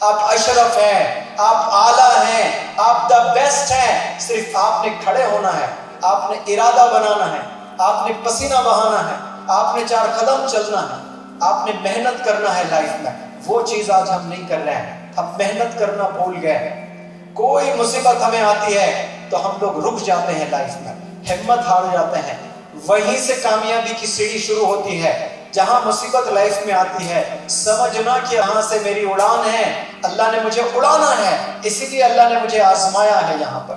آپ اشرف ہیں، آپ اعلیٰ ہیں، آپ دا بیسٹ ہیں. صرف آپ نے کھڑے ہونا ہے، آپ نے ارادہ بنانا ہے، آپ نے پسینہ بہانا ہے، آپ نے 4 قدم چلنا ہے، آپ نے محنت کرنا ہے لائف میں. وہ چیز آج ہم نہیں کر رہے ہیں. ہم محنت کرنا بھول گئے ہیں. کوئی مصیبت ہمیں آتی ہے تو ہم لوگ رک جاتے ہیں لائف میں، ہمت ہار جاتے ہیں. وہیں سے کامیابی کی سیڑھی شروع ہوتی ہے. جہاں مصیبت لائف میں آتی ہے سمجھنا کہ یہاں سے میری اڑان ہے، اللہ نے مجھے اڑانا ہے، اسی لیے اللہ نے مجھے آزمایا ہے. یہاں پر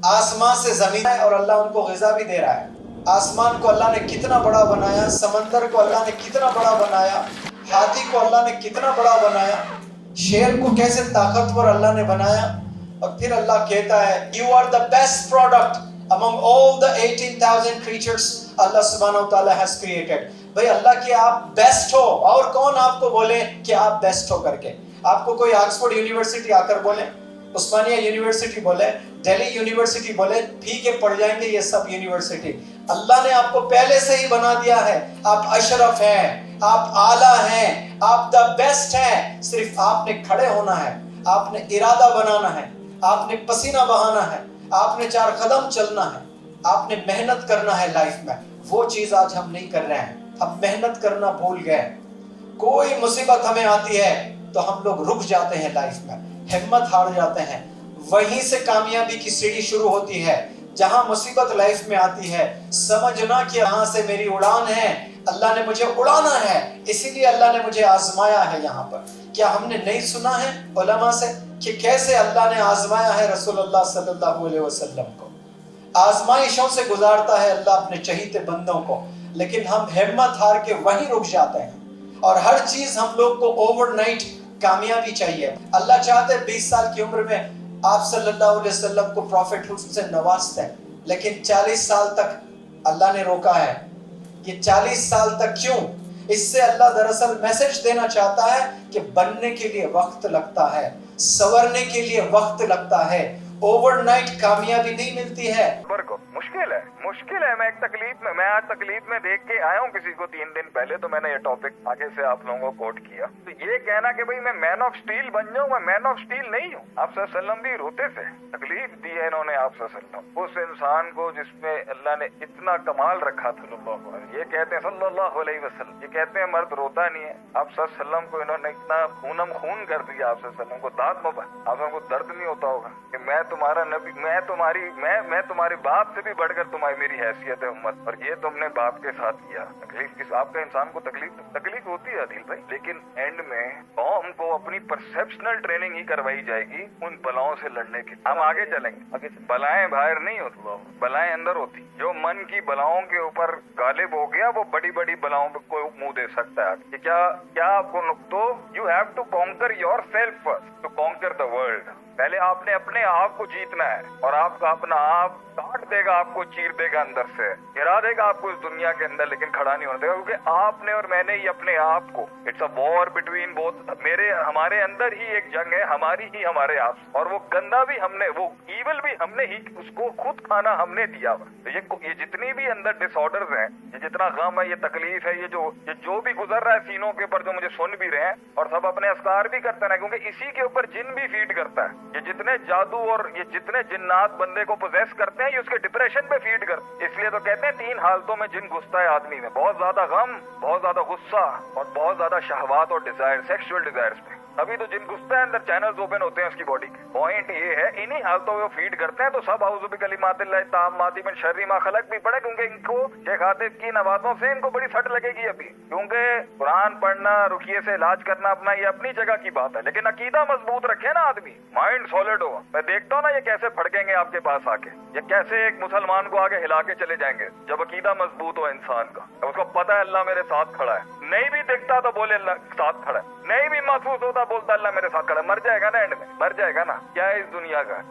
آسمان سے زمین ہے اور اللہ ان کو غذا بھی دے رہا ہے. آسمان کو اللہ نے کتنا بڑا بنایا، سمندر کو اللہ نے کتنا بڑا بنایا، ہاتھی کو اللہ نے کتنا بڑا بنایا، شیر کو کیسے طاقتور اللہ نے بنایا. اور پھر اللہ کہتا ہے You are the best product among all the 18,000 creatures Allah subhanahu wa ta'ala has created. بھئی اللہ کہ آپ بیسٹ ہو، اور کون آپ کو بولے کہ آپ بیسٹ ہو کر کے؟ آپ کو کوئی آکسفورڈ یونیورسٹی آ کر بولے، عثمانیہ یونیورسٹی بولے، دہلی یونیورسٹی بولے، پھیکے پڑ جائیں گے یہ سب یونیورسٹی. اللہ نے آپ کو پہلے سے ہی بنا دیا ہے. آپ اشرف ہیں، آپ اعلیٰ ہیں، آپ دا بیسٹ ہیں. صرف آپ نے کھڑے ہونا ہے، آپ نے ارادہ بنانا ہے، آپ نے پسینہ بہانا ہے، آپ نے 4 قدم چلنا ہے، آپ نے محنت کرنا ہے لائف میں. وہ چیز آج ہم نہیں کر رہے ہیں. ہم محنت کرنا بھول گئے. کوئی مصیبت ہمیں آتی ہے تو ہم لوگ رک جاتے ہیں لائف میں، ہمت ہار جاتے ہیں. وہیں سے کامیابی کی سیڑھی شروع ہوتی ہے. جہاں مصیبت لائف میں آتی ہے سمجھنا کہ یہاں سے میری اڑان ہے، اللہ نے مجھے اڑانا ہے، اسی لیے اللہ نے مجھے آزمایا ہے. یہاں پر کیا ہم نے نہیں سنا ہے علماء سے کہ کیسے اللہ نے آزمایا ہے رسول اللہ صلی اللہ علیہ وسلم کو؟ آزمائشوں سے گزارتا ہے اللہ اپنے چہیتے بندوں کو، لیکن ہم ہمت ہار کے وہیں رک جاتے ہیں. اور ہر چیز ہم لوگ کو اوور نائٹ کامیابی چاہیے. اللہ چاہتے 20 سال کی عمر میں آپ صلی اللہ علیہ وسلم کو پروفٹ حسن سے نوازتے ہیں، لیکن 40 سال تک اللہ نے روکا ہے. یہ 40 سال تک کیوں؟ اس سے اللہ دراصل میسج دینا چاہتا ہے کہ بننے کے لیے وقت لگتا ہے، سنورنے کے لیے وقت لگتا ہے. اوور نائٹ کامیابی نہیں ملتی ہے. مشکل ہے. میں آج تکلیف میں دیکھ کے آیا ہوں کسی کو 3 دن پہلے، تو میں نے یہ ٹاپک آگے سے آپ لوگوں کو کوٹ کیا. تو یہ کہنا کہ بھئی میں مین آف سٹیل بن جاؤں، میں مین آف سٹیل نہیں ہوں. آپ صلی اللہ علیہ وسلم بھی روتے تھے، تکلیف دی ہے انہوں نے آپ صلی اللہ علیہ وسلم اس انسان کو جس میں اللہ نے اتنا کمال رکھا تھا. یہ کہتے ہیں صلی اللہ علیہ وسلم، یہ کہتے ہیں مرد روتا نہیں ہے. آپ صلی اللہ علیہ وسلم کو انہوں نے اتنا خونم خون کر دیا. آپ صلی اللہ علیہ وسلم کو داد مبا، آپ کو درد نہیں ہوتا ہوگا کہ میں تمہارا نبی، میں تمہارے باپ سے بھی بڑھ کر تمہاری میری حیثیت ہے امت، اور یہ تم نے باپ کے ساتھ کیا. تکلیف کس آپ کا انسان کو تکلیف ہوتی ہے عادل بھائی، لیکن اینڈ میں قوم کو اپنی پرسپشنل ٹریننگ ہی کروائی جائے گی ان بلاؤں سے لڑنے کی. ہم آگے چلیں گے. بلائیں باہر نہیں ہوتی، بلائیں اندر ہوتی. جو من کی بلاؤں کے اوپر غالب ہو گیا وہ بڑی بڑی بلاؤں کو منہ دے سکتا ہے. کہ کیا آپ کو نقطو you have to conquer yourself first to conquer the world. پہلے آپ نے اپنے آپ کو جیتنا ہے، اور آپ کا اپنا آپ کاٹ دے گا، آپ کو چیر دے گا اندر سے، گرا دے گا آپ کو اس دنیا کے اندر، لیکن کھڑا نہیں ہونے دے گا. کیونکہ آپ نے اور میں نے ہی اپنے آپ کو، it's a war between both. ہمارے اندر ہی ایک جنگ ہے، ہماری ہی ہمارے آپ، اور وہ گندا بھی ہم نے، وہ ایول بھی ہم نے ہی، اس کو خود کھانا ہم نے دیا. یہ جتنی بھی اندر ڈس آرڈرز ہیں، یہ جتنا غم ہے، یہ تکلیف ہے، یہ جو بھی گزر رہا ہے سینوں کے اوپر، جو مجھے سن بھی رہے ہیں اور سب اپنے اذکار بھی کرتے ہیں، کیونکہ اسی کے اوپر جن بھی فیڈ کرتا ہے. یہ جتنے جادو اور یہ جتنے جنات بندے کو پوزیس کرتے ہیں، یہ اس کے ڈپریشن پہ فیڈ کرتے ہیں. اس لیے تو کہتے ہیں 3 حالتوں میں جن گھستا ہے آدمی میں: بہت زیادہ غم، بہت زیادہ غصہ، اور بہت زیادہ شہوات اور ڈیزائر، سیکشول ڈیزائرز پہ. ابھی تو جن گھستا ہے اندر چینلز اوپن ہوتے ہیں اس کی باڈی کے. پوائنٹ یہ ہے انہی حالتوں میں وہ فیڈ کرتے ہیں. تو سب اعوذ بکلمات اللہ التامات من شر ما خلق بھی پڑھے، کیونکہ ان کو شیخ عاطف کی نوازوں سے ان کو بڑی سٹ لگے گی ابھی. کیونکہ قرآن پڑھنا، رقیے سے علاج کرنا اپنا یہ اپنی جگہ کی بات ہے، لیکن عقیدہ مضبوط رکھے نا آدمی، مائنڈ سالڈ ہو. میں دیکھتا ہوں نا یہ کیسے پھڑکیں گے آپ کے پاس آ کے، یہ کیسے ایک مسلمان کو آگے ہلا کے چلے جائیں گے جب عقیدہ مضبوط ہو انسان کا. اس کو پتہ ہے اللہ میرے ساتھ کھڑا ہے. نہیں بھی دیکھتا تو بولے اللہ ساتھ کھڑا ہے، نہیں بھی محسوس ہوتا بولتا اللہ میرے ساتھ کھڑا ہے. مر جائے گا نا اینڈ میں، مر جائے گا نا. کیا ہے اس دنیا کا،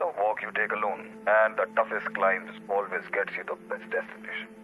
the walk you take alone, and the toughest climbs always gets you the best destination.